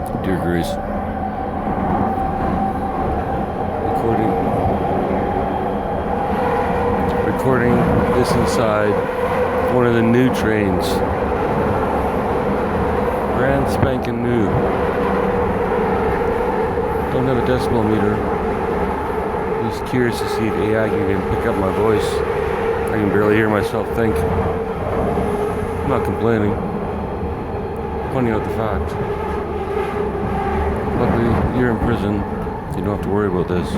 Dear Grace, recording this inside one of the new trains. Brand spanking new. Don't have a decibel meter. Just curious to see if AI can pick up my voice. I can barely hear myself think. I'm not complaining. Pointing out the fact. Luckily, you're in prison. You don't have to worry about this.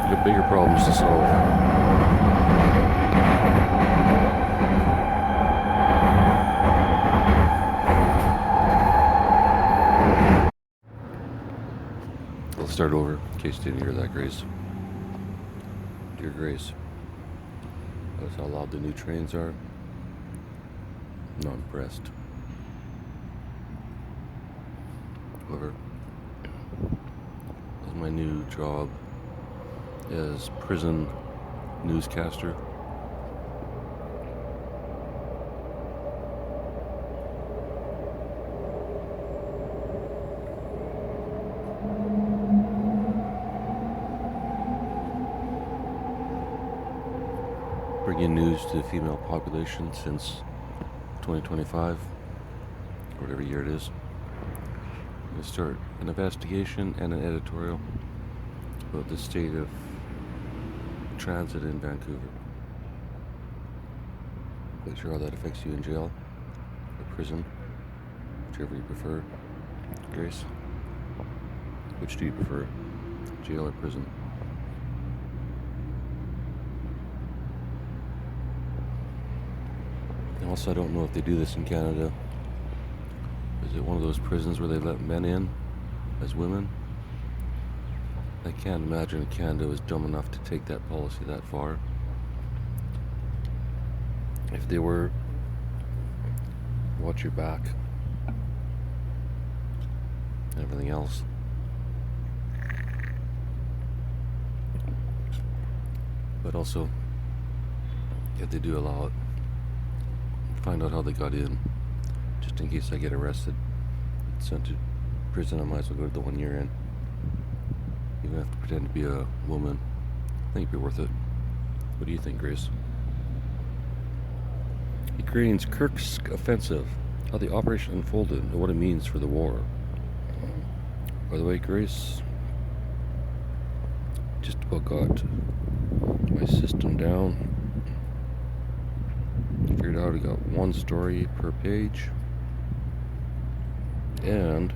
You got bigger problems to solve. I'll start over in case you didn't hear that, Grace. Dear Grace, notice how loud the new trains are? I'm not impressed. However, this is my new job as prison newscaster. Bringing news to the female population since 2025, whatever year it is. I'm going to start an investigation and an editorial about the state of transit in Vancouver. Not sure how that affects you in jail or prison, whichever you prefer. Grace, which do you prefer, jail or prison? And also, I don't know if they do this in Canada. Is it one of those prisons where they let men in as women? I can't imagine Canada was dumb enough to take that policy that far. If they were, watch your back and everything else. But also, if they do allow it, find out how they got in, just in case I get arrested, sent to prison. I might as well go to the 1 year in. Even have to pretend to be a woman. I think it'd be worth it. What do you think, Grace? Ukraine's Kursk offensive, how the operation unfolded and what it means for the war. By the way, Grace, just about got my system down. Figured out I got one story per page, and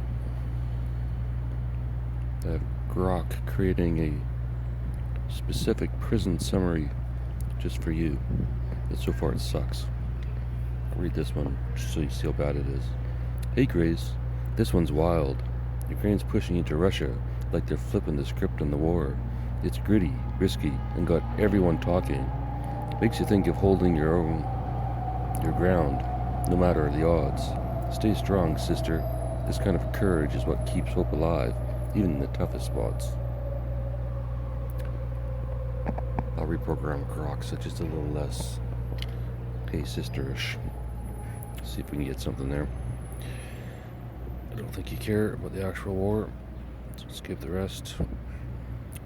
I have Grok creating a specific prison summary just for you. But so far it sucks. I'll read this one just so you see how bad it is. Hey Grace, this one's wild. Ukraine's pushing into Russia like they're flipping the script on the war. It's gritty, risky, and got everyone talking. Makes you think of holding your ground, no matter the odds. Stay strong, sister. This kind of courage is what keeps hope alive, even in the toughest spots. I'll reprogram Grok so just a little less hey sisterish. See if we can get something there. I don't think you care about the actual war, so skip the rest.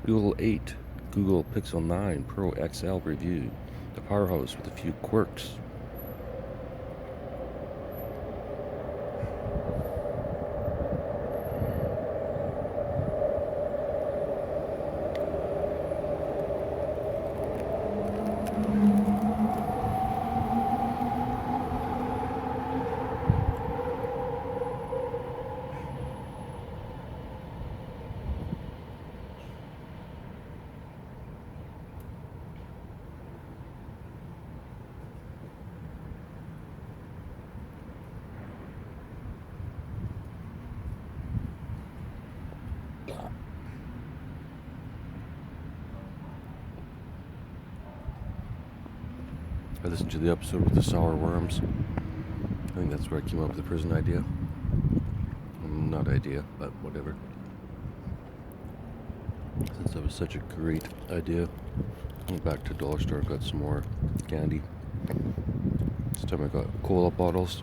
Google 8, Google Pixel 9 Pro XL review. The powerhouse with a few quirks. I listened to the episode with the sour worms. I think that's where I came up with the prison idea. Not idea, but whatever. Since that was such a great idea, I went back to dollar store and got some more candy. This time I got cola bottles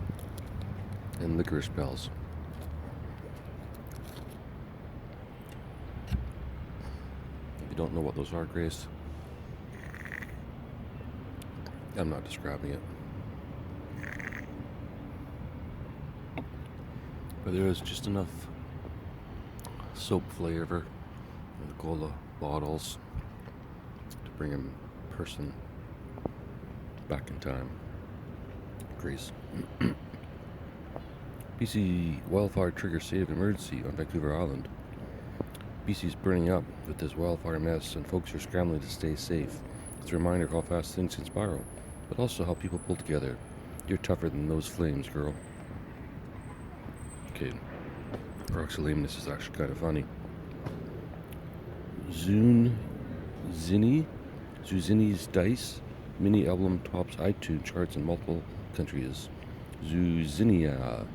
and licorice bells. If you don't know what those are, Grace, I'm not describing it. But there is just enough soap flavor in the cola bottles to bring a person back in time. Greece. BC wildfire triggers state of emergency on Vancouver Island. BC's burning up with this wildfire mess, and folks are scrambling to stay safe. It's a reminder of how fast things can spiral, but also how people pull together. You're tougher than those flames, girl. Okay, RuckusI'm, this is actually kind of funny. Zuzini's Dice mini album tops iTunes charts in multiple countries. Zuzinia,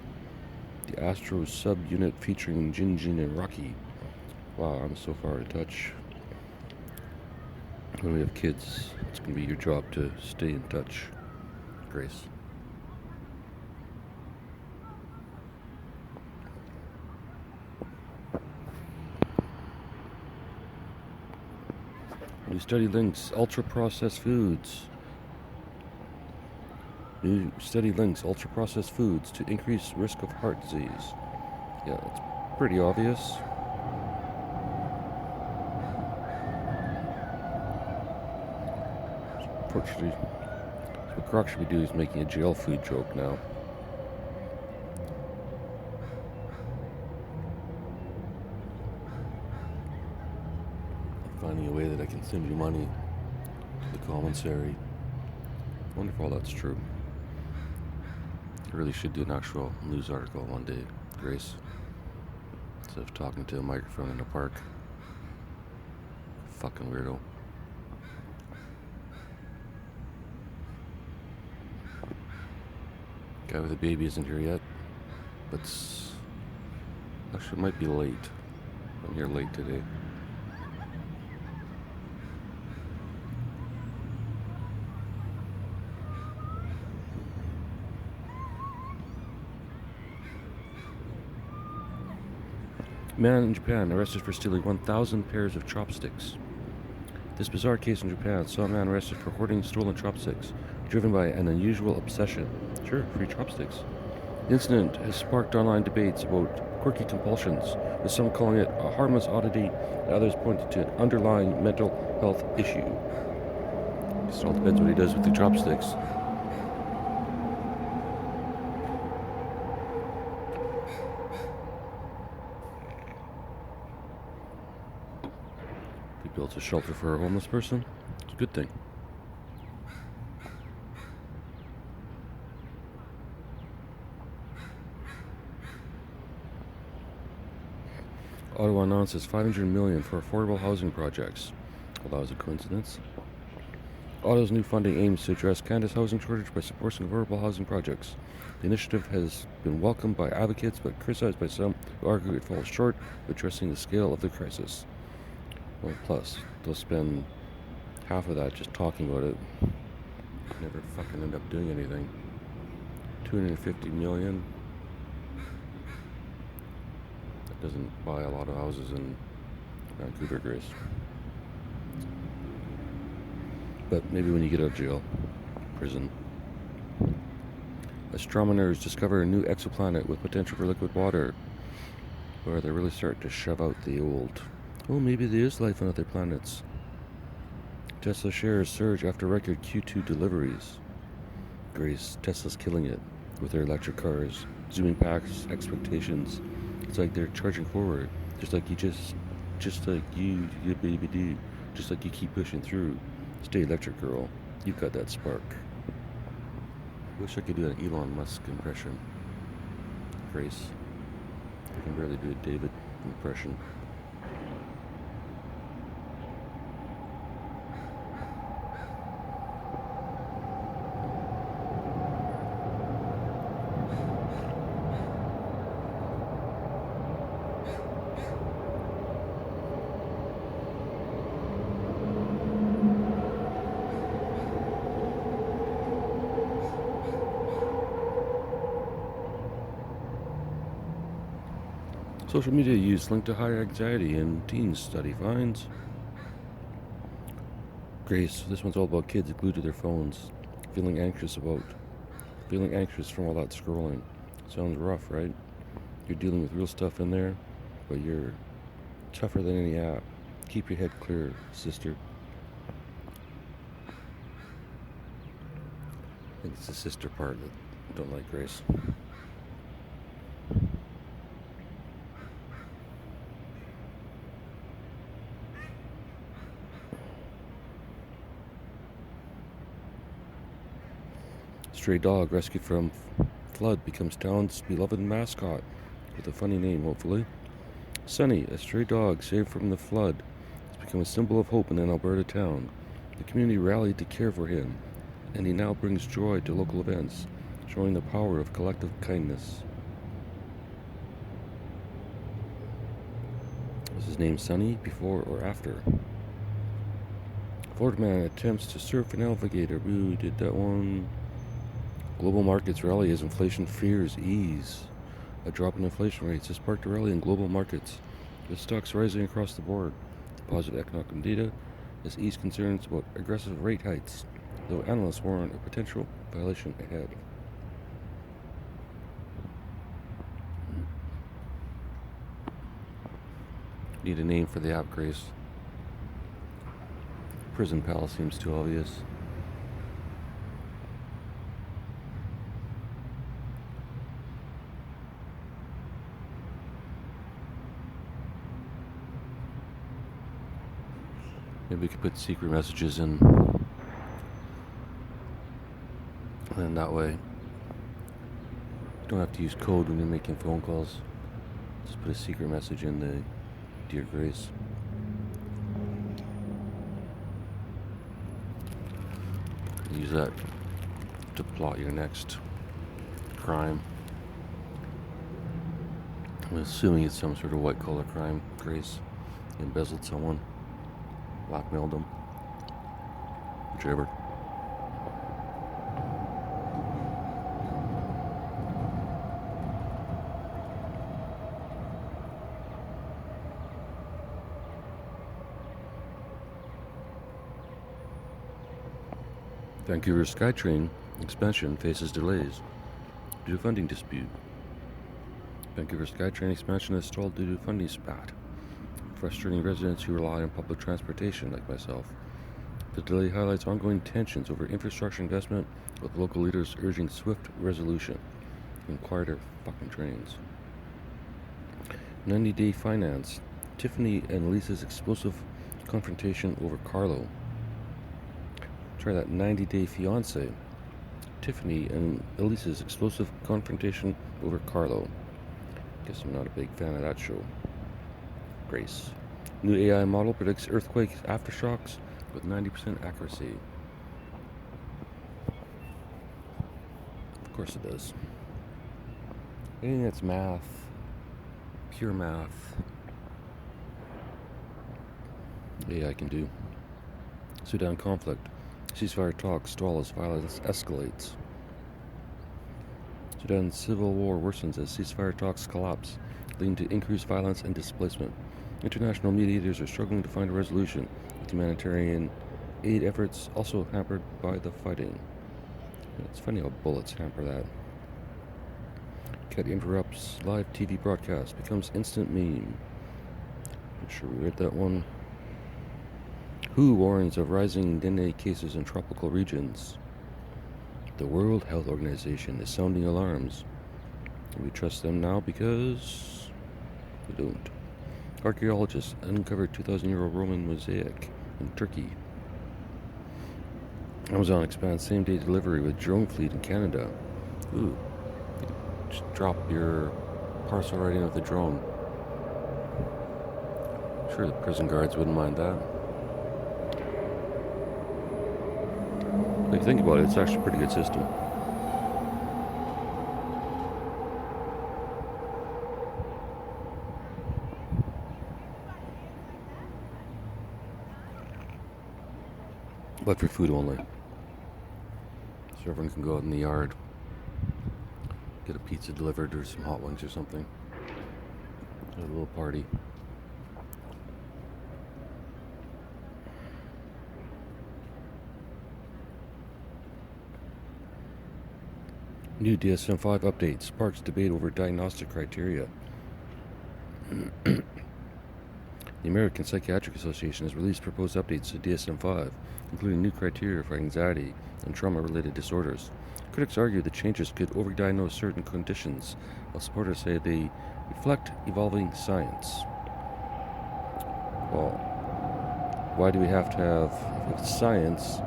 the Astro sub-unit featuring Jin and Rocky. Wow, I'm so far out of touch. When we have kids, it's going to be your job to stay in touch. Grace. New study links ultra-processed foods. New study links ultra-processed foods to increase risk of heart disease. Yeah, that's pretty obvious. Unfortunately, what Croc should be doing is making a jail food joke now. Finding a way that I can send you money to the commissary. I wonder if all that's true. I really should do an actual news article one day, Grace. Instead of talking to a microphone in a park. Fucking weirdo. Guy with the baby isn't here yet, but actually it might be late. I'm here late today. Man in Japan arrested for stealing 1,000 pairs of chopsticks. This bizarre case in Japan saw a man arrested for hoarding stolen chopsticks, driven by an unusual obsession. Sure, free chopsticks. The incident has sparked online debates about quirky compulsions, with some calling it a harmless oddity and others pointing to an underlying mental health issue. It all depends what he does with the chopsticks. He built a shelter for a homeless person. It's a good thing. Ottawa announces $500 million for affordable housing projects. Well, that was a coincidence. Ottawa's new funding aims to address Canada's housing shortage by supporting affordable housing projects. The initiative has been welcomed by advocates but criticized by some who argue it falls short of addressing the scale of the crisis. Well, plus, they'll spend half of that just talking about it. Never fucking end up doing anything. $250 million. That doesn't buy a lot of houses in Vancouver, Grace. But maybe when you get out of jail, prison. Astronomers discover a new exoplanet with potential for liquid water, where they're really starting to shove out the old. Oh, maybe there is life on other planets. Tesla shares surge after record Q2 deliveries. Grace, Tesla's killing it with their electric cars, zooming past expectations. It's like they're charging forward, just like you baby do, just like you keep pushing through. Stay electric, girl. You've got that spark. Wish I could do an Elon Musk impression. Grace, I can barely do a David impression. Social media use linked to higher anxiety in teens, study finds. Grace, this one's all about kids glued to their phones, feeling anxious from all that scrolling. Sounds rough, right? You're dealing with real stuff in there, but you're tougher than any app. Keep your head clear, sister. I think it's the sister part that I don't like, Grace. Stray dog rescued from flood becomes town's beloved mascot with a funny name, hopefully. Sunny, a stray dog saved from the flood, has become a symbol of hope in an Alberta town. The community rallied to care for him, and he now brings joy to local events, showing the power of collective kindness. Was his name Sunny before or after? Florida man attempts to surf an alligator. Ooh, did that one. Global markets rally as inflation fears ease. A drop in inflation rates has sparked a rally in global markets, with stocks rising across the board. The positive economic data has eased concerns about aggressive rate hikes, though analysts warn a potential violation ahead. Need a name for the app, Grace. Prison Pal seems too obvious. Maybe we could put secret messages in, and then that way you don't have to use code when you're making phone calls. Just put a secret message in the Dear Grace. Use that to plot your next crime. I'm assuming it's some sort of white collar crime, Grace. You embezzled someone, blackmailed them, whichever. Vancouver SkyTrain expansion faces delays due to funding dispute. Vancouver SkyTrain expansion is stalled due to funding spat, frustrating residents who rely on public transportation like myself. The delay highlights ongoing tensions over infrastructure investment, with local leaders urging swift resolution and quieter fucking trains. 90-day finance. Tiffany and Lisa's explosive confrontation over Carlo. Try that. 90-day fiance. Tiffany and Elise's explosive confrontation over Carlo. Guess I'm not a big fan of that show. Grace. New AI model predicts earthquake aftershocks with 90% accuracy. Of course it does. Anything that's math, pure math, AI can do. Sudan conflict. Ceasefire talks stall as violence escalates. Sudan's civil war worsens as ceasefire talks collapse, leading to increased violence and displacement. International mediators are struggling to find a resolution, with humanitarian aid efforts also hampered by the fighting. It's funny how bullets hamper that. Cat interrupts live TV broadcast, becomes instant meme. Not sure we read that one. WHO warns of rising dengue cases in tropical regions. The World Health Organization is sounding alarms. We trust them now because we don't. Archaeologists uncovered 2,000-year-old Roman mosaic in Turkey. Amazon expands same-day delivery with drone fleet in Canada. Ooh. Just drop your parcel right in with the drone. Sure, the prison guards wouldn't mind that. If you think about it, it's actually a pretty good system. But for food only. So everyone can go out in the yard, get a pizza delivered or some hot wings or something. A little party. New DSM-5 update sparks debate over diagnostic criteria. The American Psychiatric Association has released proposed updates to DSM-5, including new criteria for anxiety and trauma-related disorders. Critics argue the changes could overdiagnose certain conditions, while supporters say they reflect evolving science. Well, why do we have to have, if it's science,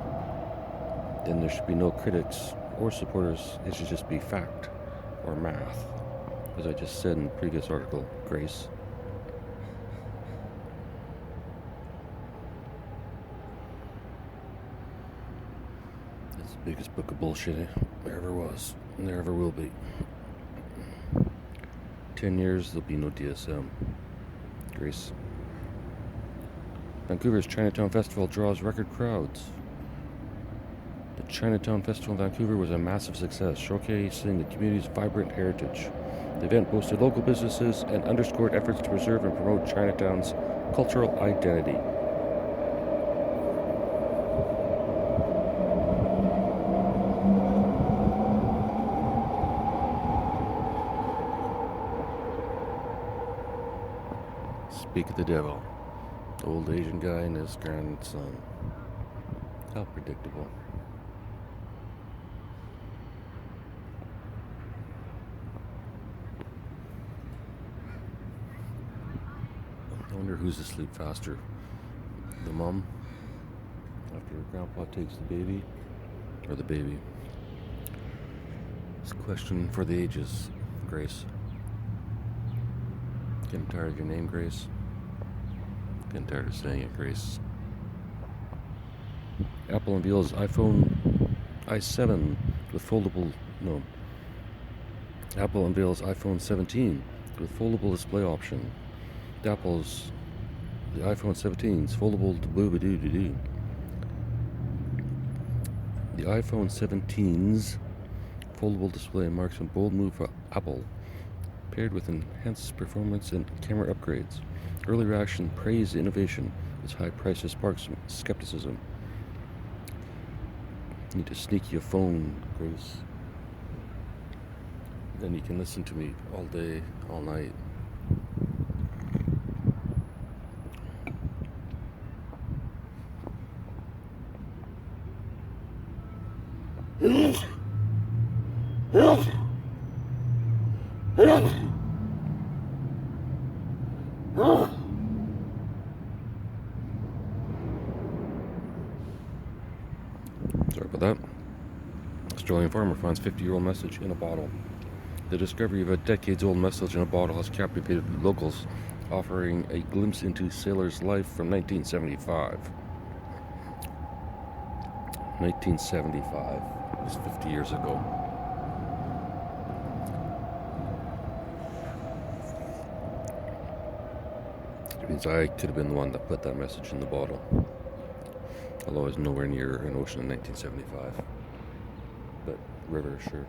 then there should be no critics or supporters. It should just be fact or math, as I just said in the previous article, Grace. It's the biggest book of bullshit there ever was, and there ever will be. 10 years, there'll be no DSM. Grace. Vancouver's Chinatown Festival draws record crowds. The Chinatown Festival in Vancouver was a massive success, showcasing the community's vibrant heritage. The event boasted local businesses and underscored efforts to preserve and promote Chinatown's cultural identity. Speak of the devil. Old Asian guy and his grandson. How predictable. I wonder who's asleep faster. The mom, after her grandpa takes the baby, or the baby? It's a question for the ages, Grace. Getting tired of your name, Grace? Getting tired of saying it, Grace. Apple unveils iPhone i7 with foldable... No. Apple unveils iPhone 17 with foldable display option. The iPhone 17's foldable boo-ba-doo-doo-doo. The iPhone 17's foldable display marks a bold move for Apple, paired with enhanced performance and camera upgrades. Early reaction praised the innovation. Its high prices sparks skepticism. You need to sneak your phone, Grace. Then you can listen to me all day, all night. Sorry about that. Australian farmer finds 50-year-old message in a bottle. The discovery of a decades-old message in a bottle has captivated locals, offering a glimpse into sailor's life from 1975. 1975. It was 50 years ago. It means I could have been the one that put that message in the bottle. Although I was nowhere near an ocean in 1975. But river, sure.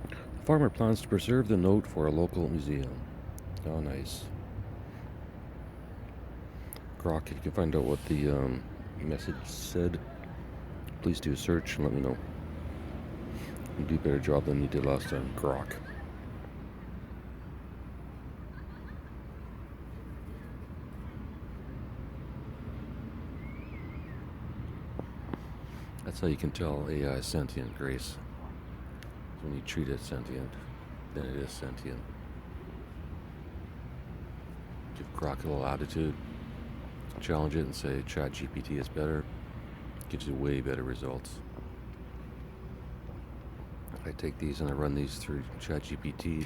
The farmer plans to preserve the note for a local museum. Oh, nice. Grok, if you can find out what the message said, please do a search and let me know. You do a better job than you did last time, Grok. That's how you can tell AI is sentient, Grace. When you treat it sentient, then it is sentient. Give Grok a little attitude, challenge it and say ChatGPT is better, gives you way better results. I take these and I run these through ChatGPT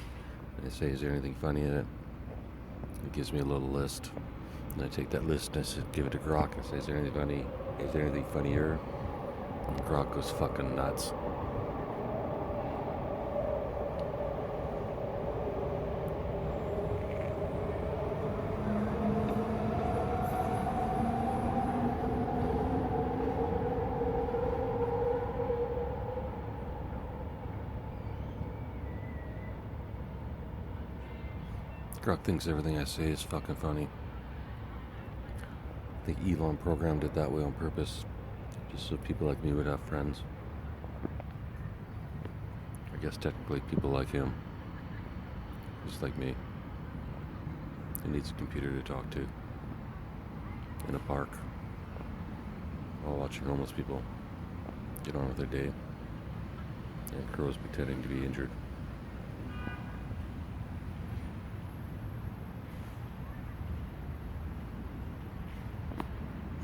and I say, is there anything funny in it? It gives me a little list. And I take that list and I give it to Grok and I say, is there anything funny? Is there anything funnier? And Grok goes fucking nuts. Grok thinks everything I say is fucking funny. I think Elon programmed it that way on purpose, just so people like me would have friends. I guess technically people like him, just like me. He needs a computer to talk to in a park while watching homeless people get on with their day and crows pretending to be injured.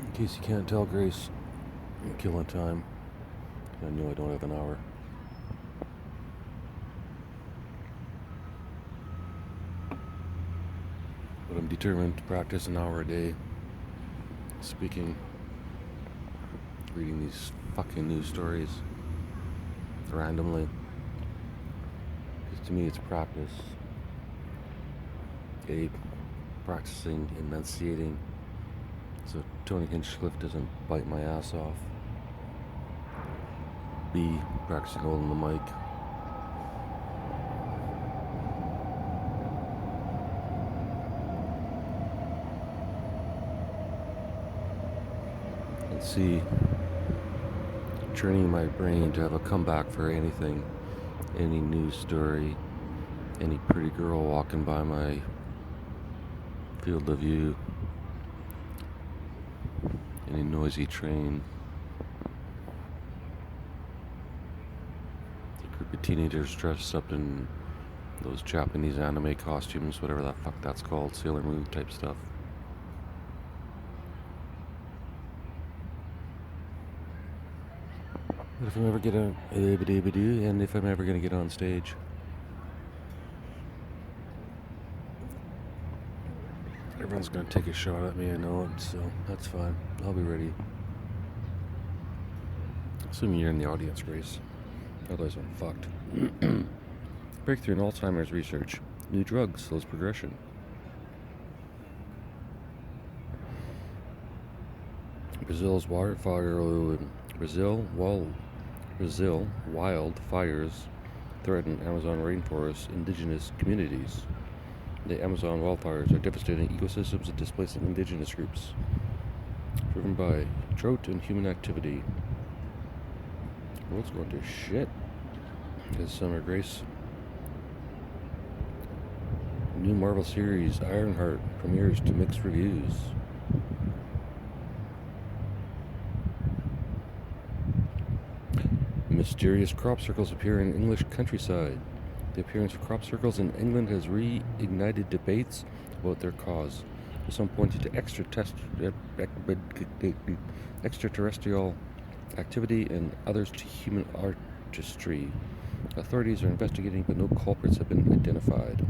In case you can't tell, Grace, I'm killing time. I know I don't have an hour. But I'm determined to practice an hour a day speaking, reading these fucking news stories randomly. Because to me it's practice. A, practicing enunciating so Tony Hinchcliffe doesn't bite my ass off. B, practicing holding the mic. And C, training my brain to have a comeback for anything, any news story, any pretty girl walking by my field of view, any noisy train, a group of teenagers dressed up in those Japanese anime costumes, whatever the fuck that's called, Sailor Moon type stuff. But if I'm ever if I'm ever gonna get on stage, everyone's gonna take a shot at me, I know it, so that's fine. I'll be ready. Assuming you're in the audience, Grace. Otherwise I'm fucked. Breakthrough in Alzheimer's research. New drug slows progression. Brazil wildfires threaten Amazon rainforest indigenous communities. The Amazon wildfires are devastating ecosystems and displacing indigenous groups, driven by drought and human activity. The world's going to shit this summer, Grace. New Marvel series Ironheart premieres to mixed reviews. Mysterious crop circles appear in English countryside. The appearance of crop circles in England has reignited debates about their cause. Some pointed to extraterrestrial activity and others to human artistry. Authorities are investigating, but no culprits have been identified.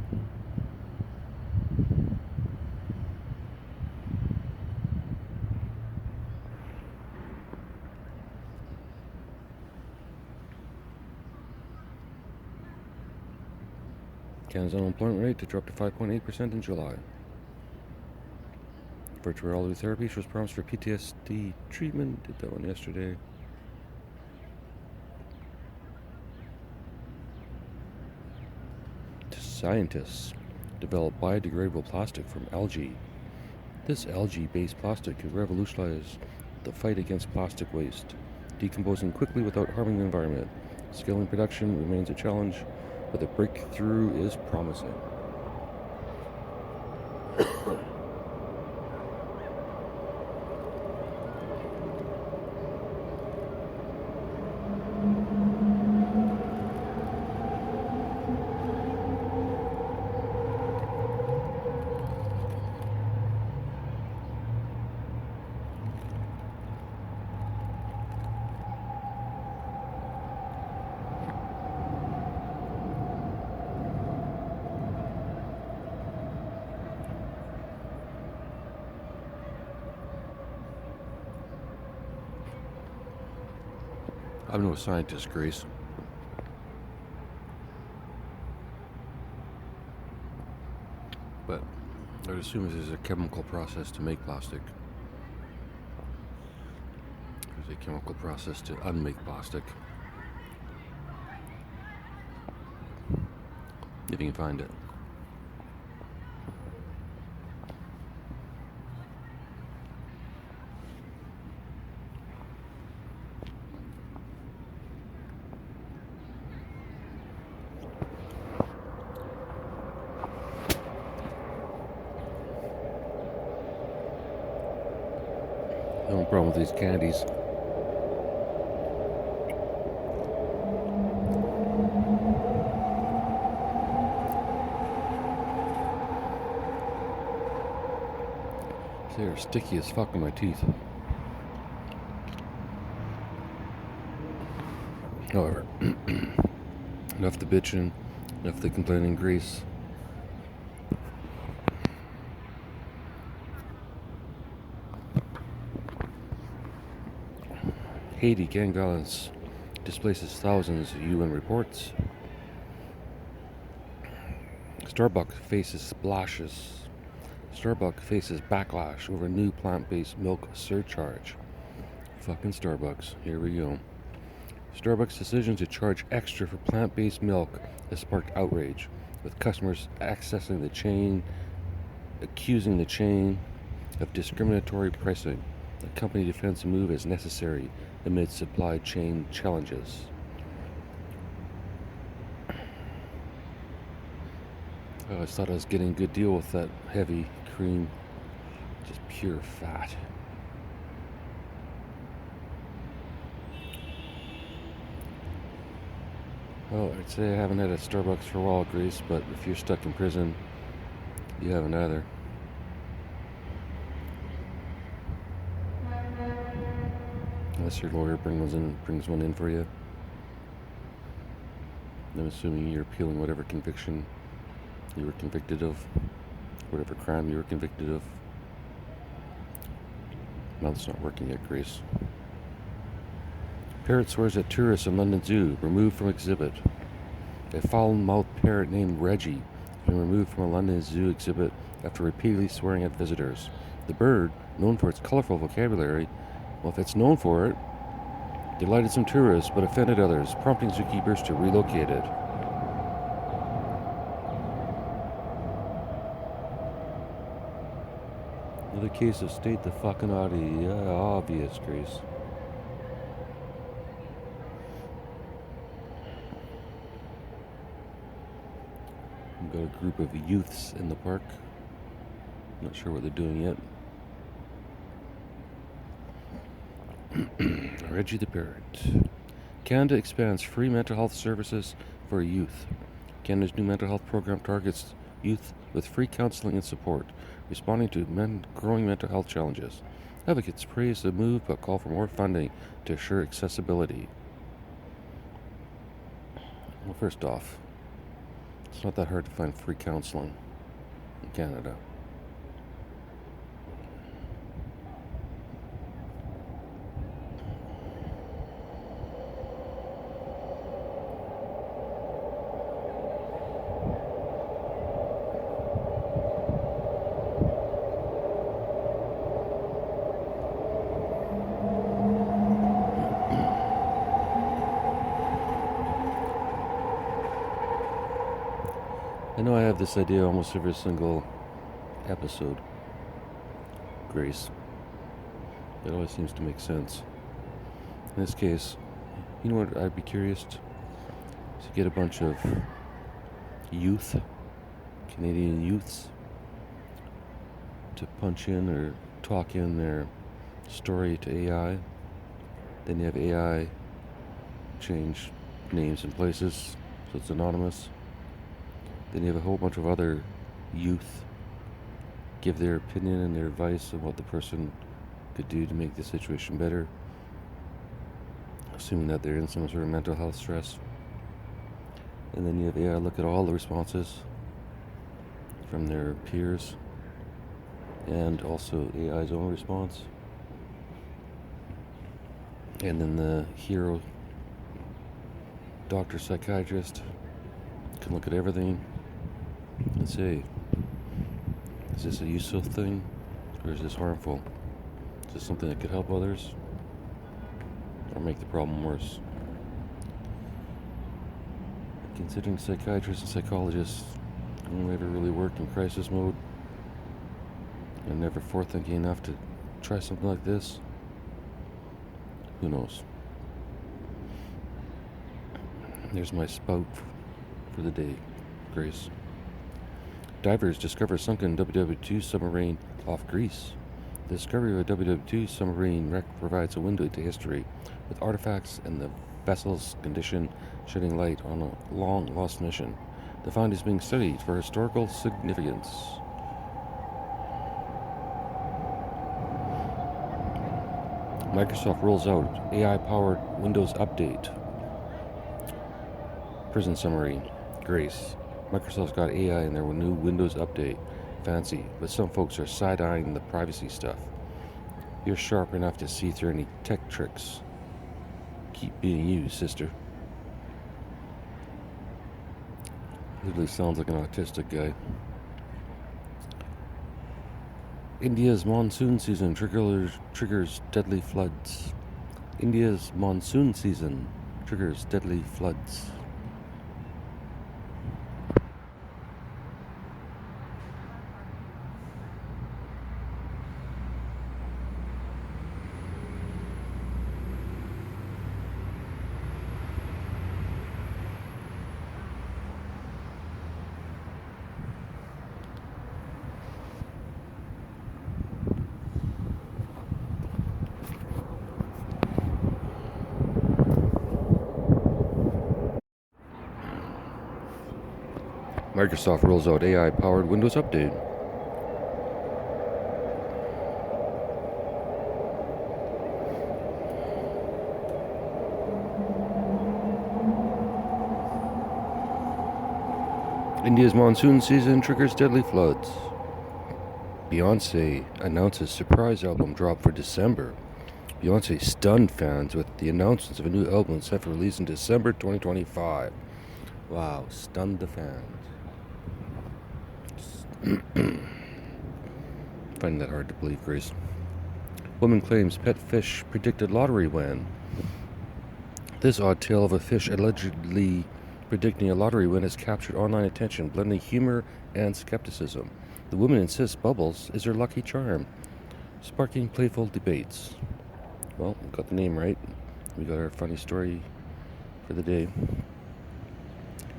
Canada's unemployment rate to drop to 5.8% in July. Virtual reality therapy shows promise for PTSD treatment. Did that one yesterday. Scientists develop biodegradable plastic from algae. This algae-based plastic could revolutionize the fight against plastic waste, decomposing quickly without harming the environment. Scaling production remains a challenge, but the breakthrough is promising. I'm no scientist, Grace. But I would assume there's a chemical process to make plastic. There's a chemical process to unmake plastic. If you can find it. problem with these candies. They're sticky as fuck in my teeth. However, enough the bitching, enough the complaining, Grease. Haiti gang violence displaces thousands, UN reports. Starbucks faces backlash over new plant-based milk surcharge. Fucking Starbucks. Here we go. Starbucks' decision to charge extra for plant-based milk has sparked outrage, with customers accusing the chain of discriminatory pricing. The company defends the move as necessary amid supply chain challenges. I always thought I was getting a good deal with that heavy cream, just pure fat. Oh, I'd say I haven't had a Starbucks for a while, Grease, but if you're stuck in prison, you haven't either. Unless your lawyer brings one in for you. I'm assuming you're appealing whatever conviction you were convicted of, whatever crime you were convicted of. Mouth's not working yet, Grace. Parrot swears at tourists in London Zoo, removed from exhibit. A foul-mouthed parrot named Reggie has been removed from a London Zoo exhibit after repeatedly swearing at visitors. The bird, known for its colorful vocabulary, well, if it's known for it, delighted some tourists but offended others, prompting zookeepers to relocate it. Another case of state the fucking obvious, Grace. We've got a group of youths in the park. Not sure what they're doing yet. Reggie the Parrot. Canada expands free mental health services for youth. Canada's new mental health program targets youth with free counselling and support, responding to growing mental health challenges. Advocates praise the move but call for more funding to assure accessibility. Well, first off, it's not that hard to find free counselling in Canada. I know I have this idea almost every single episode, Grace. It always seems to make sense. In this case, you know what I'd be curious to get a bunch of youth, Canadian youths, to punch in or talk in their story to AI. Then you have AI change names and places so it's anonymous. Then you have a whole bunch of other youth give their opinion and their advice on what the person could do to make the situation better, assuming that they're in some sort of mental health stress. And then you have AI look at all the responses from their peers and also AI's own response. And then the hero doctor psychiatrist can look at everything and say, is this a useful thing or is this harmful? Is this something that could help others or make the problem worse? Considering psychiatrists and psychologists only ever really work in crisis mode and never forethinking enough to try something like this, who knows? There's my spout for the day, Grace. Divers discover sunken WW2 submarine off Greece. The discovery of a WW2 submarine wreck provides a window into history, with artifacts and the vessel's condition shedding light on a long-lost mission. The find is being studied for historical significance. Microsoft rolls out AI-powered Windows update. Prison summary. Grace. Microsoft's got AI in their new Windows update. Fancy, but some folks are side-eyeing the privacy stuff. You're sharp enough to see through any tech tricks. Keep being you, sister. Literally sounds like an autistic guy. India's monsoon season triggers deadly floods. India's monsoon season triggers deadly floods. Microsoft rolls out AI-powered Windows update. India's monsoon season triggers deadly floods. Beyonce announces surprise album drop for December. Beyonce stunned fans with the announcement of a new album set for release in December 2025. Wow, stunned the fans. Finding that hard to believe, Grace. Woman claims pet fish predicted lottery win. This odd tale of a fish allegedly predicting a lottery win has captured online attention, blending humor and skepticism. The woman insists Bubbles is her lucky charm, sparking playful debates. Well, we got the name right. We got our funny story for the day.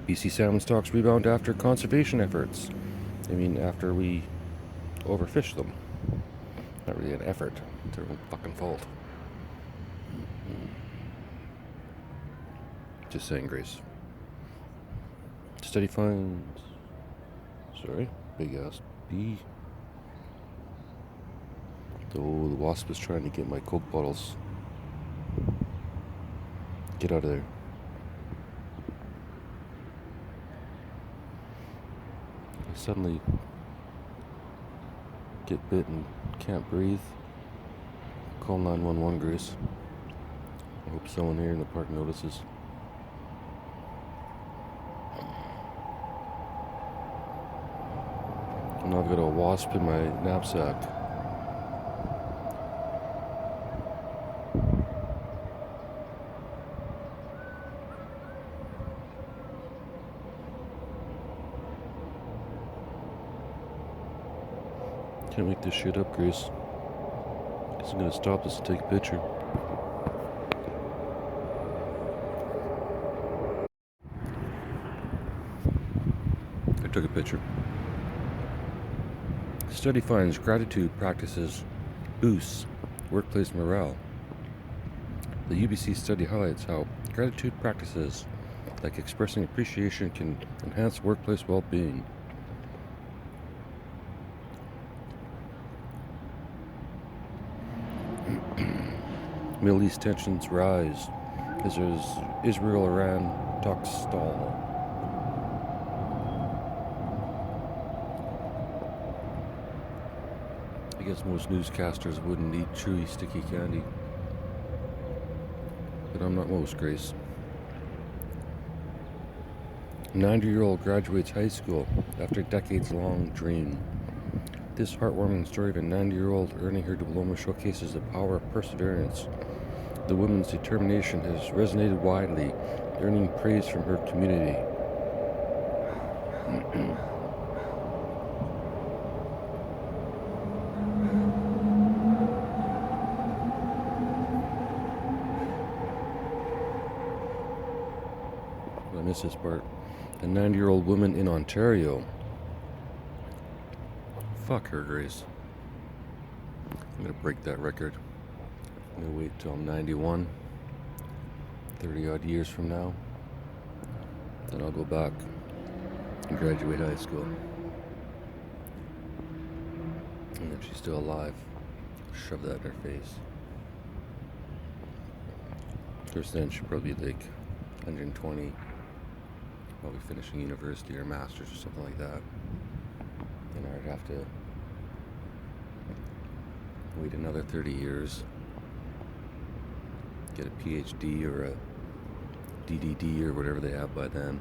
BC salmon stocks rebound after conservation efforts. After we overfish them. Not really an effort. It's their own fucking fault. Just saying, Grace. Steady finds. Sorry, big ass bee. Oh, the wasp is trying to get my Coke bottles. Get out of there. I suddenly get bit and can't breathe. Call 911, Grace. I hope someone here in the park notices. And now I've got a wasp in my knapsack. Can't make this shit up, Grace. Guess I'm gonna stop this and take a picture. I took a picture. Study finds gratitude practices boosts workplace morale. The UBC study highlights how gratitude practices like expressing appreciation can enhance workplace well-being. Middle East tensions rise as Israel-Iran talks stall. I guess most newscasters wouldn't eat chewy, sticky candy. But I'm not most, Grace. A 90-year-old graduates high school after a decades-long dream. This heartwarming story of a 90-year-old earning her diploma showcases the power of perseverance. The woman's determination has resonated widely, earning praise from her community. I missed this part. A 90-year-old woman in Ontario. Fuck her, Grace. I'm gonna break that record. I'm gonna wait till I'm 91, 30 odd years from now. Then I'll go back and graduate high school. And if she's still alive, shove that in her face. Of course, then she'll probably be like 120, probably finishing university or master's or something like that. And I'd have to wait another 30 years, get a PhD or a DDD or whatever they have by then,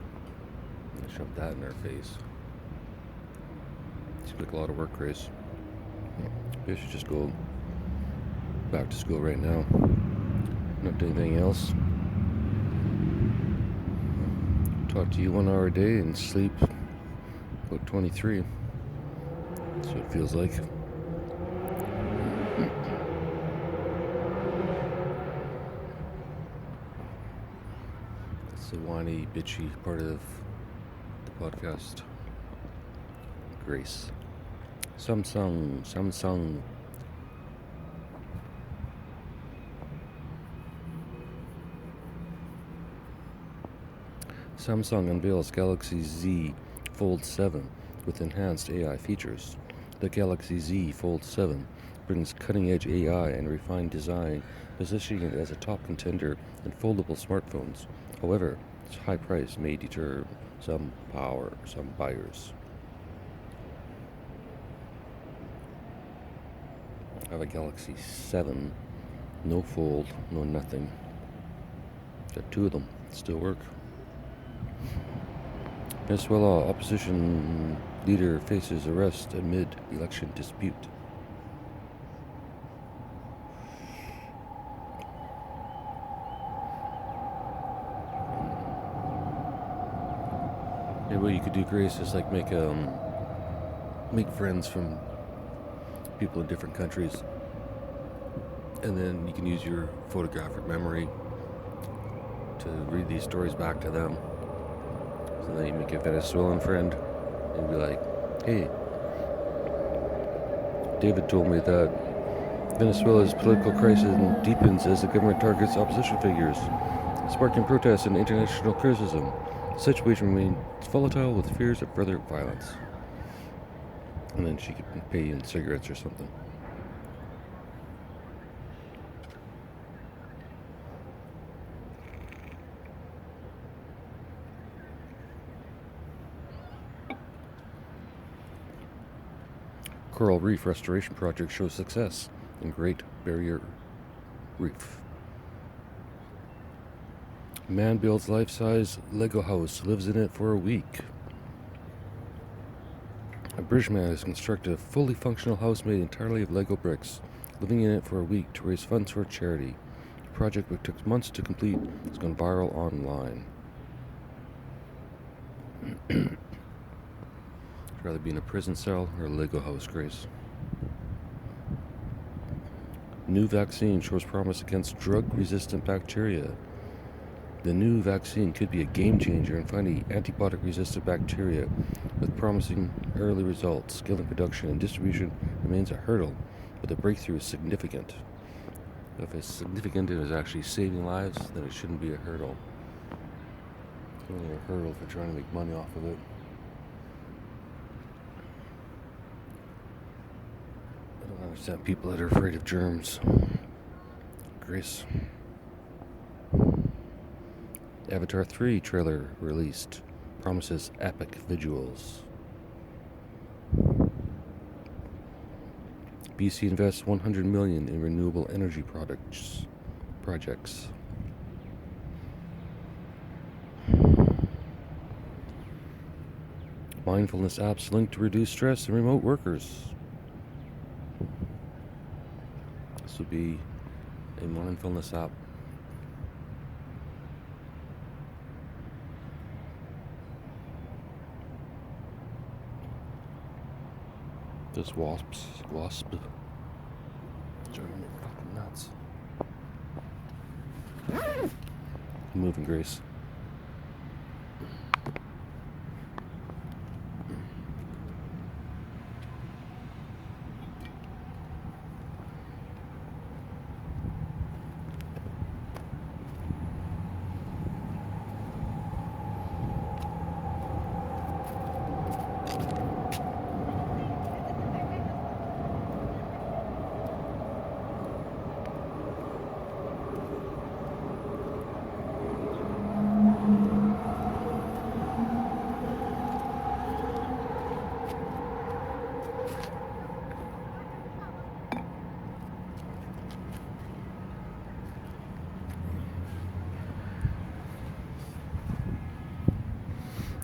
and shove that in her face. Seems like a lot of work, Grace. Maybe I should just go back to school right now. Not do anything else. Talk to you 1 hour a day and sleep about 23. That's what it feels like. That's the whiny, bitchy part of the podcast. Grace. Samsung. Samsung unveils Galaxy Z Fold 7 with enhanced AI features. The Galaxy Z Fold 7 brings cutting-edge AI and refined design, positioning it as a top contender in foldable smartphones. However, its high price may deter some buyers. I have a Galaxy 7, no fold, no nothing. Got 2 of them, still work. Venezuela opposition leader faces arrest amid election dispute. Yeah, what you could do, Grace, is like make friends from people in different countries, and then you can use your photographic memory to read these stories back to them. So then you make a Venezuelan friend and be like, hey, David told me that Venezuela's political crisis deepens as the government targets opposition figures, sparking protests and international criticism. The situation remains volatile with fears of further violence. And then she could pay you in cigarettes or something. Coral Reef restoration project shows success in Great Barrier Reef. Man builds life-size Lego house, lives in it for a week. A British man has constructed a fully functional house made entirely of Lego bricks, living in it for a week to raise funds for a charity. The project, which took months to complete, has gone viral online. I'd rather be in a prison cell or a Lego house, Grace. New vaccine shows promise against drug-resistant bacteria. The new vaccine could be a game changer in fighting antibiotic-resistant bacteria with promising early results. Scaling production and distribution remains a hurdle, but the breakthrough is significant. If it's significant and is actually saving lives, then it shouldn't be a hurdle. It's only a hurdle for trying to make money off of it. I don't understand people that are afraid of germs. Grace. Avatar 3 trailer released. Promises epic visuals. BC invests $100 million in renewable energy projects. Mindfulness apps linked to reduce stress in remote workers. This would be a mindfulness app. This wasp. It's driving me fucking nuts. I'm moving, Grace.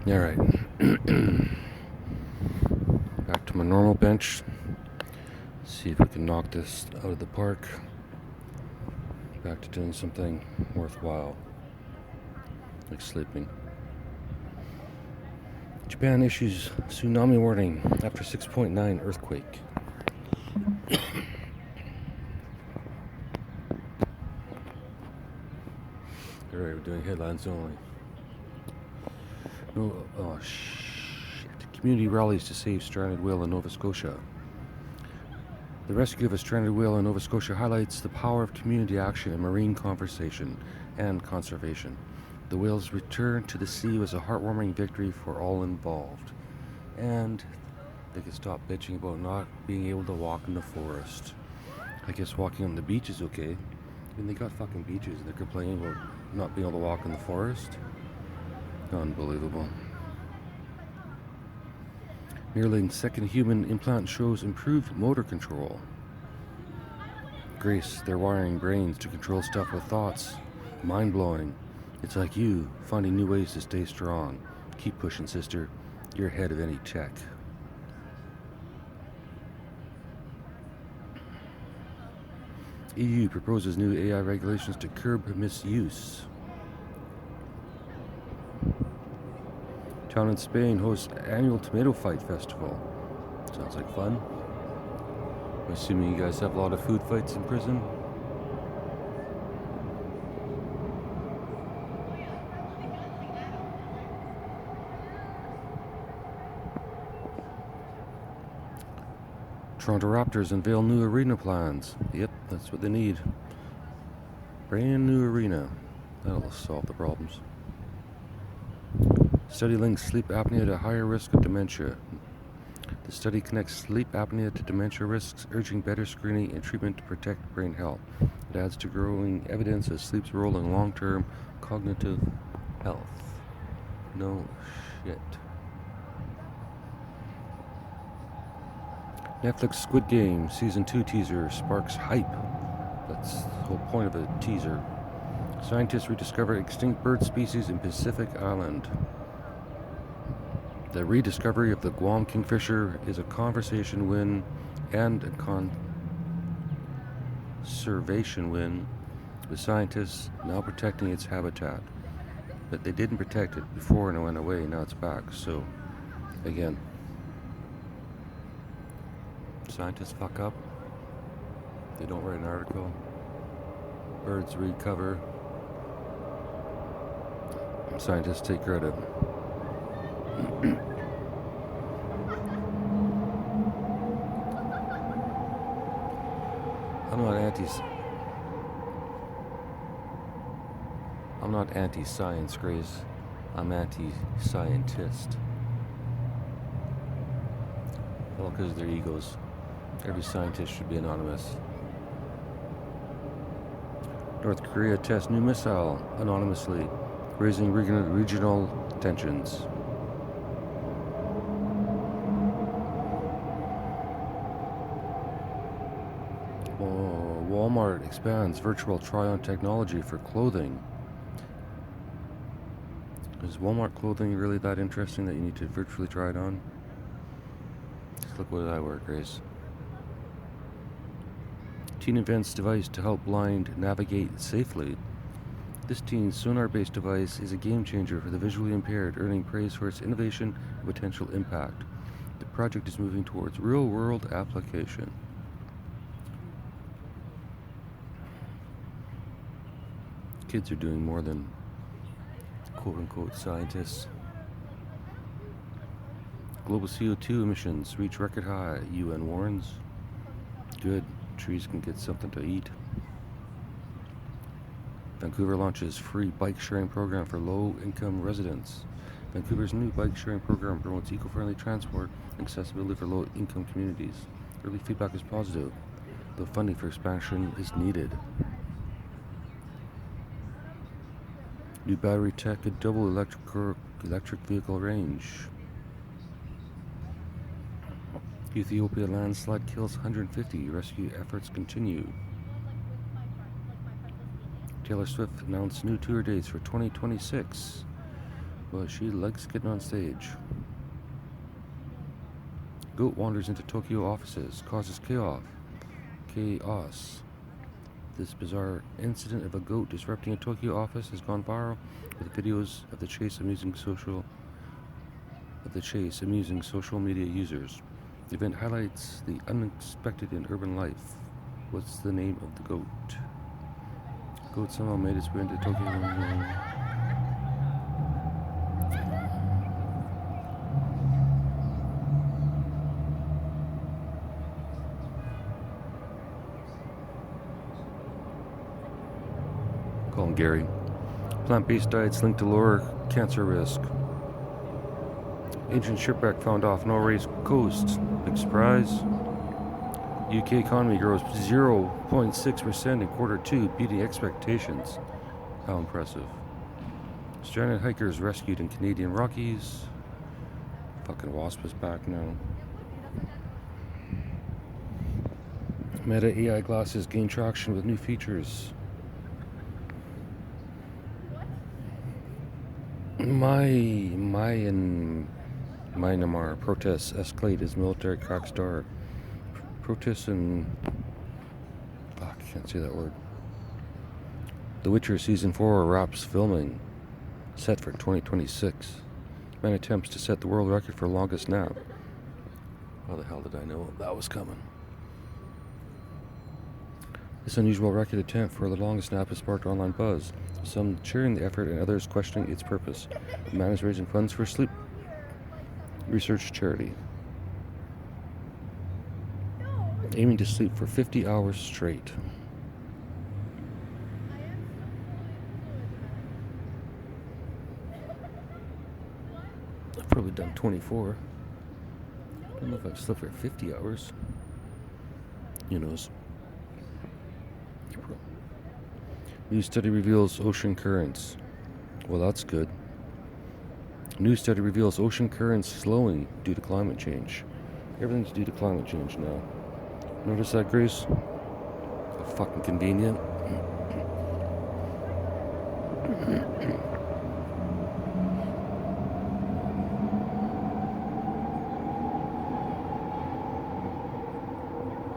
Alright. Back to my normal bench. See if we can knock this out of the park. Back to doing something worthwhile, like sleeping. Japan issues tsunami warning after 6.9 earthquake. Alright, we're doing headlines only. Oh shit. Community rallies to save stranded whale in Nova Scotia. The rescue of a stranded whale in Nova Scotia highlights the power of community action in marine conservation and conservation. The whale's return to the sea was a heartwarming victory for all involved. And they could stop bitching about not being able to walk in the forest. I guess walking on the beach is okay. I mean, they got fucking beaches and they're complaining about not being able to walk in the forest. Unbelievable. Nearly second human implant shows improved motor control. Grace, they're wiring brains to control stuff with thoughts. Mind-blowing. It's like you, finding new ways to stay strong. Keep pushing, sister. You're ahead of any tech. EU proposes new AI regulations to curb misuse. Town in Spain hosts annual tomato fight festival. Sounds like fun. I'm assuming you guys have a lot of food fights in prison. Toronto Raptors unveil new arena plans. Yep, that's what they need. Brand new arena. That'll solve the problems. Study links sleep apnea to higher risk of dementia. The study connects sleep apnea to dementia risks, urging better screening and treatment to protect brain health. It adds to growing evidence of sleep's role in long-term cognitive health. No shit. Netflix Squid Game Season 2 teaser sparks hype. That's the whole point of a teaser. Scientists rediscover extinct bird species in Pacific Island. The rediscovery of the Guam kingfisher is a conservation win and a conservation win, with scientists now protecting its habitat. But they didn't protect it before and it went away, now it's back. So, again, scientists fuck up. They don't write an article. Birds recover. Scientists take credit. I'm not anti-science, Grace. I'm anti-scientist. All because of their egos. Every scientist should be anonymous. North Korea tests new missile anonymously, raising regional tensions. Walmart expands virtual try-on technology for clothing. Is Walmart clothing really that interesting that you need to virtually try it on? Just look what I wear, Grace. Teen Events device to help blind navigate safely. This teen sonar-based device is a game changer for the visually impaired, earning praise for its innovation and potential impact. The project is moving towards real-world application. Kids are doing more than quote-unquote scientists. Global CO2 emissions reach record high, UN warns. Good, trees can get something to eat. Vancouver launches free bike sharing program for low-income residents. Vancouver's new bike sharing program promotes eco-friendly transport and accessibility for low-income communities. Early feedback is positive, though funding for expansion is needed. New battery tech could double electric vehicle range. Ethiopia landslide kills 150. Rescue efforts continue. Taylor Swift announced new tour dates for 2026. but she likes getting on stage. Goat wanders into Tokyo offices, causes chaos. This bizarre incident of a goat disrupting a Tokyo office has gone viral, with videos of the chase amusing social media users. The event highlights the unexpected in urban life. What's the name of the goat? Goat somehow made its way into Tokyo. Call him Gary. Plant-based diets linked to lower cancer risk. Ancient shipwreck found off Norway's coast. Big surprise. UK economy grows 0.6% in quarter 2, beating expectations. How impressive. Stranded hikers rescued in Canadian Rockies. Fucking wasp is back now. Meta AI glasses gain traction with new features. Myanmar protests escalate as military cracks down. Protests in... Fuck, I can't say that word. The Witcher Season 4 wraps filming. Set for 2026. Man attempts to set the world record for longest nap. How the hell did I know that was coming? This unusual record attempt for the longest nap has sparked online buzz. Some cheering the effort and others questioning its purpose. The man is raising funds for sleep research charity, aiming to sleep for 50 hours straight. I've probably done 24. I don't know if I've slept for 50 hours. Who knows? New study reveals ocean currents. Well, that's good. New study reveals ocean currents slowing due to climate change. Everything's due to climate change now. Notice that, Grace? How fucking convenient.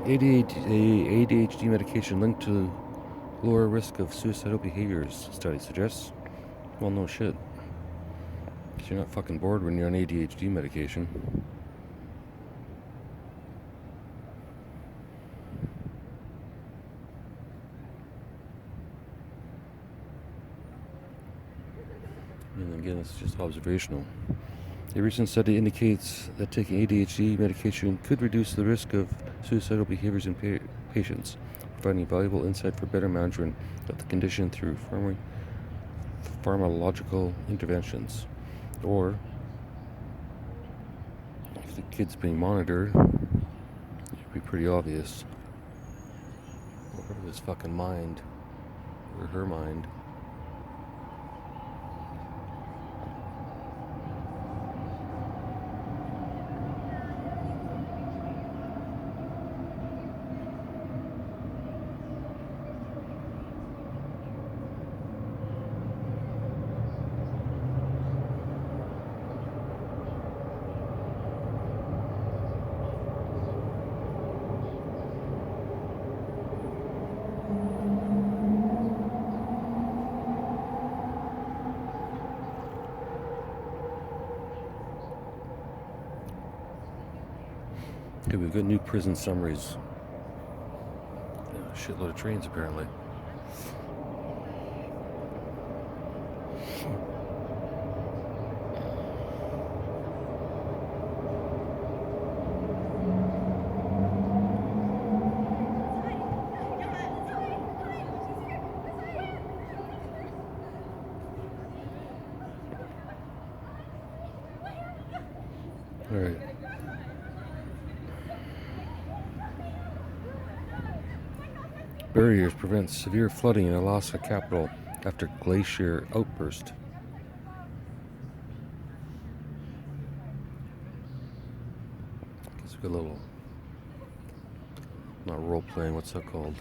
ADHD medication linked to lower risk of suicidal behaviors, study suggests. Well, no shit. Because you're not fucking bored when you're on ADHD medication. And again, it's just observational. A recent study indicates that taking ADHD medication could reduce the risk of suicidal behaviors in patients, providing valuable insight for better management of the condition through pharmacological interventions. Or, if the kid's being monitored, it should be pretty obvious. Whatever his fucking mind, or her mind. Okay, we've got new prison summaries. A shitload of trains, apparently. All right. Barriers prevent severe flooding in Alaska capital after glacier outburst. Guess we got a little, not role playing. What's that called?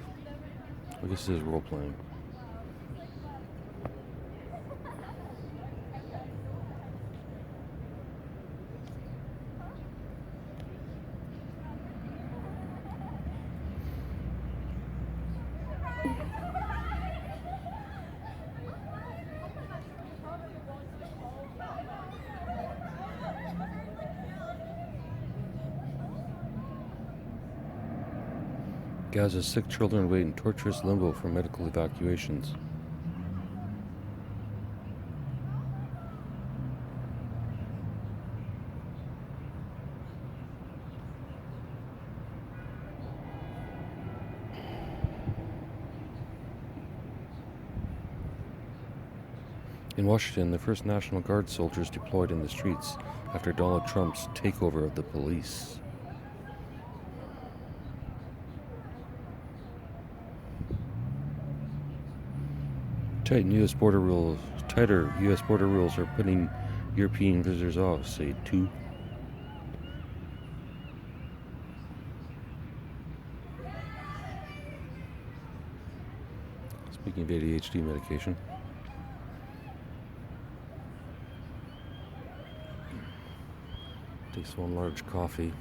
I guess it is role playing. Gaza's sick children wait in torturous limbo for medical evacuations. In Washington, the first National Guard soldiers deployed in the streets after Donald Trump's takeover of the police. Tighter U.S. border rules are putting European visitors off, say 2. Speaking of ADHD medication. Takes one large coffee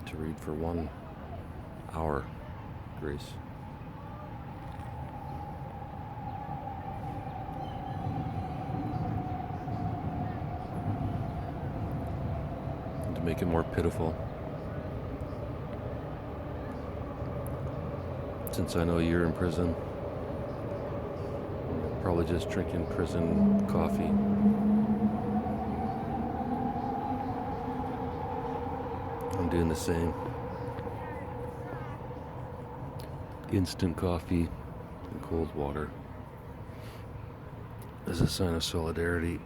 to read for 1 hour, Grace. And to make it more pitiful, since I know you're in prison, you're probably just drinking prison coffee. I'm doing the same. Instant coffee and cold water as a sign of solidarity.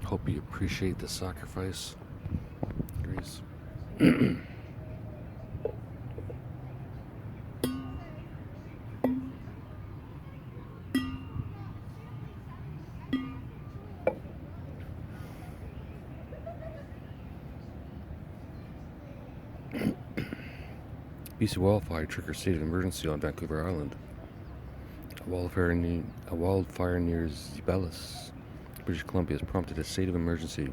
Hope you appreciate the sacrifice, Grace. BC wildfire triggers state of emergency on Vancouver Island. A wildfire near Zebelis, British Columbia, has prompted a state of emergency,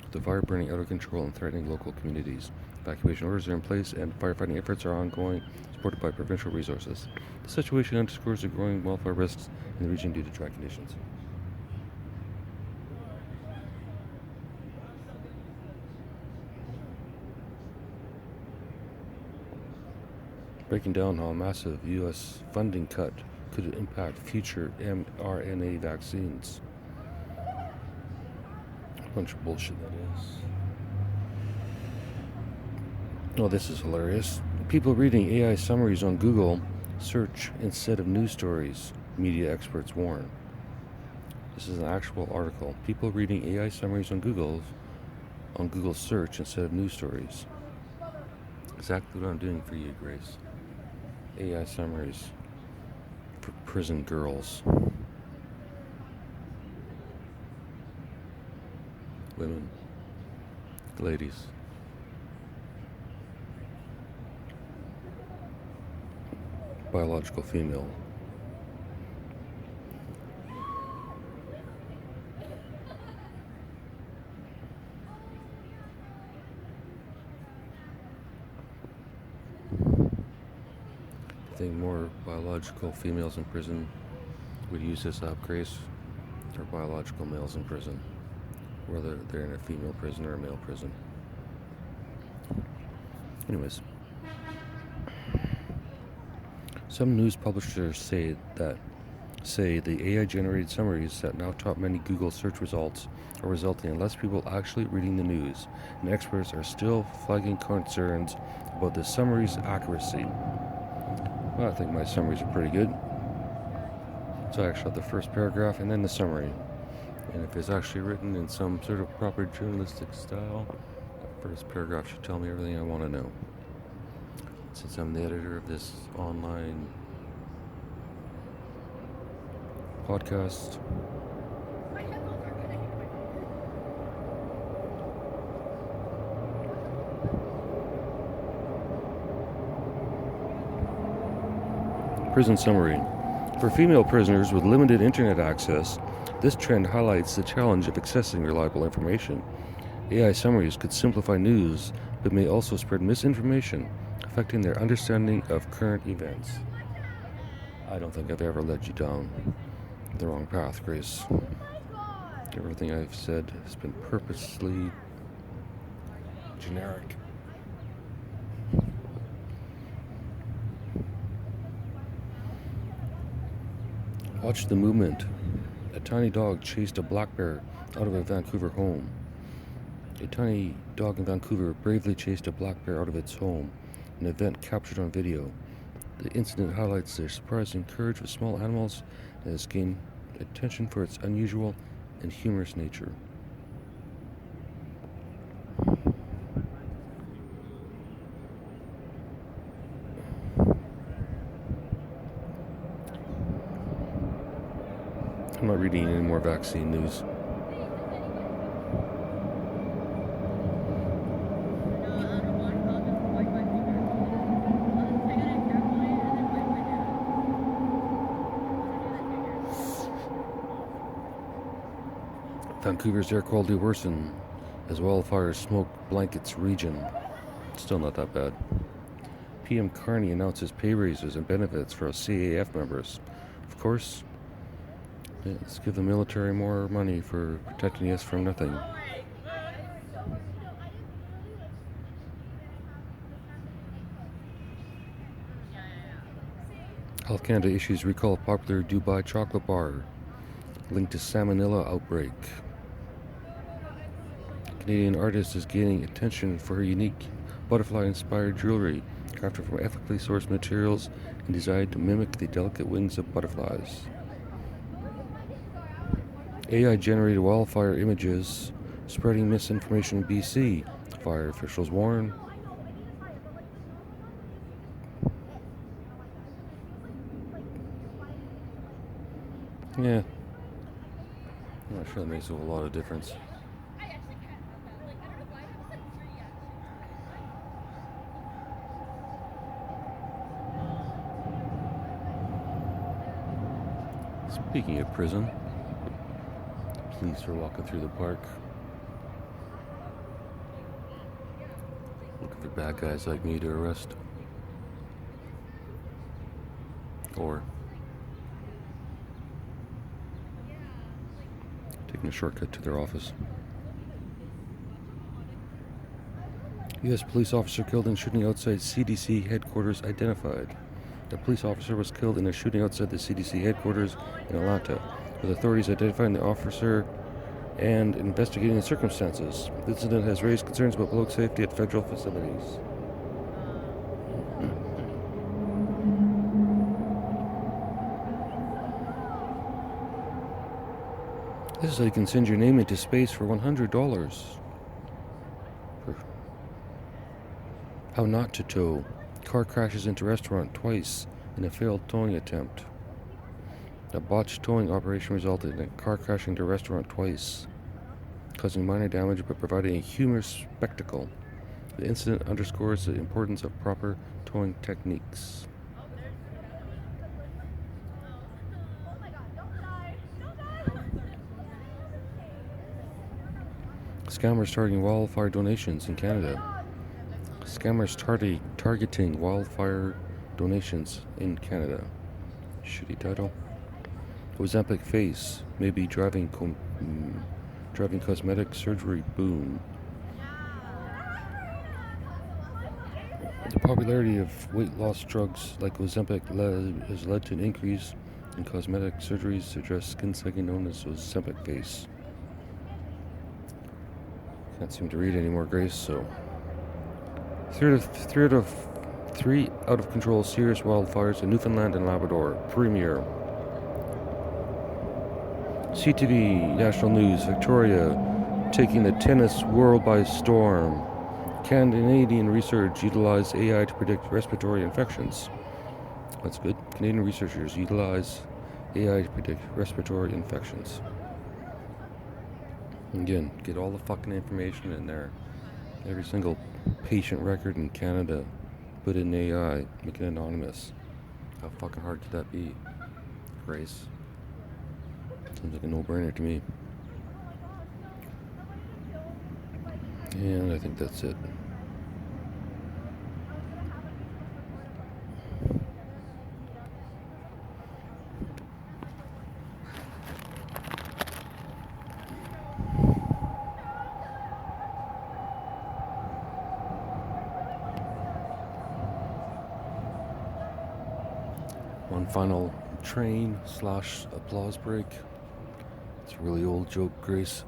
with the fire burning out of control and threatening local communities. Evacuation orders are in place and firefighting efforts are ongoing, supported by provincial resources. The situation underscores the growing wildfire risks in the region due to dry conditions. Breaking down how a massive U.S. funding cut could impact future mRNA vaccines. A bunch of bullshit, that is. Oh, this is hilarious. People reading AI summaries on Google search instead of news stories, media experts warn. This is an actual article. People reading AI summaries on Google search instead of news stories. Exactly what I'm doing for you, Grace. AI summaries for prison girls. Women. Ladies. Biological female. I think more biological females in prison would use this app, Grace, or biological males in prison, whether they're in a female prison or a male prison. Anyways, some news publishers say the AI-generated summaries that now top many Google search results are resulting in less people actually reading the news, and experts are still flagging concerns about the summary's accuracy. Well, I think my summaries are pretty good. So I actually have the first paragraph and then the summary. And if it's actually written in some sort of proper journalistic style, the first paragraph should tell me everything I want to know. Since I'm the editor of this online podcast, prison summary. For female prisoners with limited internet access, this trend highlights the challenge of accessing reliable information. AI summaries could simplify news, but may also spread misinformation, affecting their understanding of current events. I don't think I've ever led you down the wrong path, Grace. Everything I've said has been purposely generic. Watch the movement. A tiny dog chased a black bear out of a Vancouver home. A tiny dog in Vancouver bravely chased a black bear out of its home, an event captured on video. The incident highlights the surprising courage of small animals and has gained attention for its unusual and humorous nature. I'm not reading any more vaccine news. Vancouver's air quality worsened as wildfires smoke blankets region. Still not that bad. PM Carney announces pay raises and benefits for CAF members. Of course, let's give the military more money for protecting us from nothing. Health Canada issues recall popular Dubai chocolate bar linked to salmonella outbreak. Canadian artist is gaining attention for her unique butterfly-inspired jewelry, crafted from ethically sourced materials and designed to mimic the delicate wings of butterflies. AI-generated wildfire images spreading misinformation in BC, fire officials warn. Yeah, I'm not sure that makes a whole lot of difference. Speaking of prison, police are walking through the park, looking for bad guys like me to arrest. Or taking a shortcut to their office. U.S. police officer killed in shooting outside CDC headquarters identified. A police officer was killed in a shooting outside the CDC headquarters in Atlanta, with authorities identifying the officer and investigating the circumstances. The incident has raised concerns about public safety at federal facilities. This is how you can send your name into space for $100. How not to tow. Car crashes into restaurant twice in a failed towing attempt. A botched towing operation resulted in a car crashing into a restaurant twice, causing minor damage but providing a humorous spectacle. The incident underscores the importance of proper towing techniques. Scammers targeting wildfire donations in Canada. Scammers targeting wildfire donations in Canada. Shitty title. Ozempic face, maybe driving cosmetic surgery boom. The popularity of weight loss drugs like Ozempic has led to an increase in cosmetic surgeries to address skin sagging known as Ozempic face. Can't seem to read anymore, Grace, so... Three out of control serious wildfires in Newfoundland and Labrador. Premier. CTV National News. Victoria taking the tennis world by storm. Canadian research utilized AI to predict respiratory infections. That's good. Canadian researchers utilize AI to predict respiratory infections. Again, get all the fucking information in there. Every single patient record in Canada, put in AI, make it anonymous. How fucking hard could that be, Grace? Seems like a no-brainer to me. And I think that's it. One final train / applause break. It's a really old joke, Grace.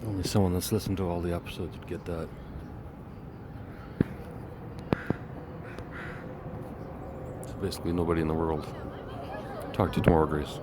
Only someone that's listened to all the episodes would get that. So basically nobody in the world. Talk to you tomorrow, Grace.